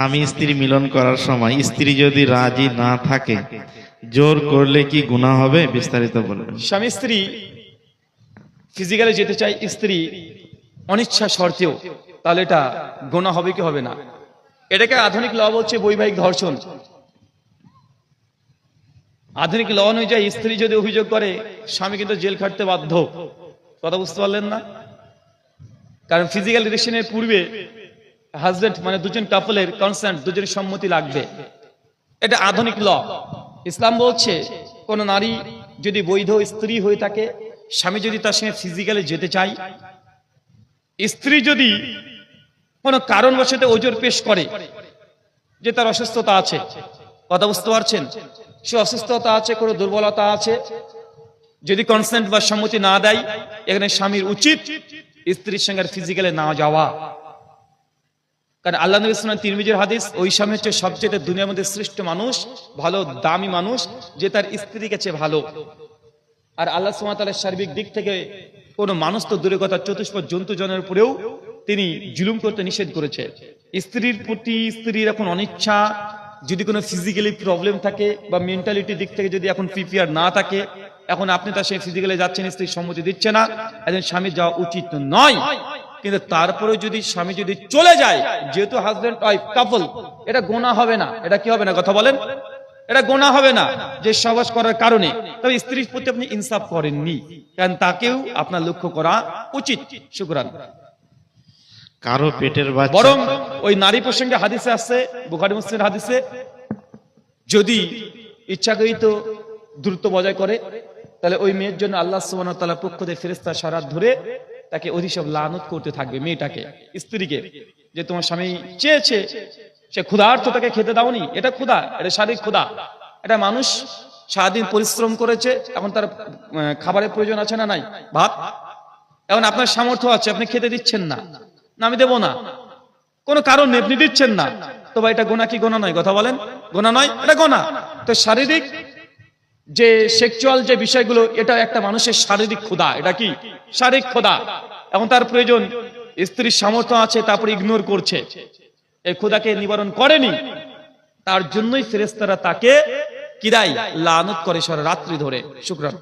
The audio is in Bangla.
স্বামী স্ত্রী মিলন করার সময় স্ত্রী যদি রাজি না থাকে জোর করলে কি গুনাহ হবে? বিস্তারিত বলবেন। স্বামী স্ত্রী ফিজিক্যালি যেতে চাই, স্ত্রী অনিচ্ছা সত্ত্বেও, তাহলে এটা গুনাহ হবে কি হবে না? এটাকে আধুনিক ল বলছে বৈবাহিক ধর্ষণ। আধুনিক ল অনুযায়ী স্ত্রী যদি অভিযোগ করে, স্বামী কিন্তু জেল খাটতে বাধ্য। কথা বুঝতে পারলেন না? কারণ ফিজিক্যাল রিলেশনের পূর্বে হাজবেন্ড মানে দুজন কাপলের কনসেন্ট, দুজনের সম্মতি লাগবে। এটা আধুনিক ল। ইসলাম বলছে কোন নারী যদি বৈধ স্ত্রী হয়ে থাকে, স্বামী যদি তার সঙ্গে ফিজিক্যালি যেতে চায়, স্ত্রী যদি কোনো কারণবশত ওজোর পেশ করে যে তার অসুস্থতা আছে, কথা বুঝতে পারছেন, সে অসুস্থতা আছে, কোনো দুর্বলতা আছে, যদি কনসেন্ট বা সম্মতি না দেয়, এখানে স্বামীর উচিত স্ত্রীর সঙ্গে ফিজিক্যালি না যাওয়া। কারণ আল্লাহ নবী সাল্লাল্লাহু আলাইহি ওয়াসাল্লাম তিরমিজির হাদিস, ওই স্বামী হচ্ছে সবচেয়ে দুনিয়ার মধ্যে শ্রেষ্ঠ মানুষ, ভালো দামি মানুষ, যে তার স্ত্রীর কাছে ভালো। আর আল্লাহ সুবহানাহু ওয়া তাআলা সার্বিক দিক থেকে কোন মানুষ তো দূরের কথা, চতুষ্পদ জন্তু জনের উপরেও তিনি জুলুম করতে নিষেধ করেছে। স্ত্রীর প্রতি স্ত্রীর এখন অনিচ্ছা, যদি কোনো ফিজিক্যালি প্রবলেম থাকে বা মেন্টালিটি দিক থেকে যদি এখন প্রিপেয়ার না থাকে, এখন আপনি তার সেই ফিজিক্যালি যাচ্ছেন, স্ত্রীর সম্মতি দিচ্ছে না, একজন স্বামীর যাওয়া উচিত নয়। কিন্তু তারপরে যদি স্বামী যদি চলে যায়, যেহেতু হাজবেন্ড ওয়াইফ কাপল, এটা গুনাহ হবে না। এটা কি হবে না? কথা বলেন, এটা গুনাহ হবে না যে সহবাস করার কারণে। তবে স্ত্রীর প্রতি আপনি ইনসাফ করেননি, কারণ তাকেও আপনার লক্ষ্য করা উচিত। শুকরান। কারো পেটের বাচ্চা, বরং ওই নারী প্রসঙ্গে হাদিসে আছে, বুখারী মুসলিমের হাদিসে, যদি ইচ্ছাকৃত দ্রুত বজায় করে, তাহলে ওই মেয়ের জন্য আল্লাহ সুবহানাহু ওয়া তাআলা পক্ষ থেকে ফেরেশতা সারাত ধরে তাকে অধিসব লানত করতে থাকবে, মেয়েটাকে, স্ত্রীকে, যে তোমার স্বামী চেয়েছে, সে ক্ষুধার্ত, তাকে খেতে দাওনি। এটা ক্ষুধা, এটা শারীরিক ক্ষুধা। এটা মানুষ সারাদিন পরিশ্রম করেছে, এখন তার খাবারের প্রয়োজন আছে না নাই? ভাত। এখন আপনার সামর্থ্য আছে, আপনি খেতে দিচ্ছেন না, না আমি দেবো না, কোনো কারণ নেই, আপনি দিচ্ছেন না, তো ভাই এটা গোনা কি গোনা নয়? কথা বলেন, গোনা নয়? এটা গোনা। তো শারীরিক যে সেক্সুয়াল যে বিষয়গুলো, এটা একটা মানুষের শারীরিক ক্ষুধা। এটা কি? শারীরিক ক্ষুধা। এখন তার প্রয়োজন, স্ত্রীর সামর্থ্য আছে, তারপরে ইগনোর করছে, এই ক্ষুধাকে নিবারণ করেনি, তার জন্যই ফেরেশতারা তাকে কিরাই লানত করে সারা রাত্রি ধরে। শুকরান।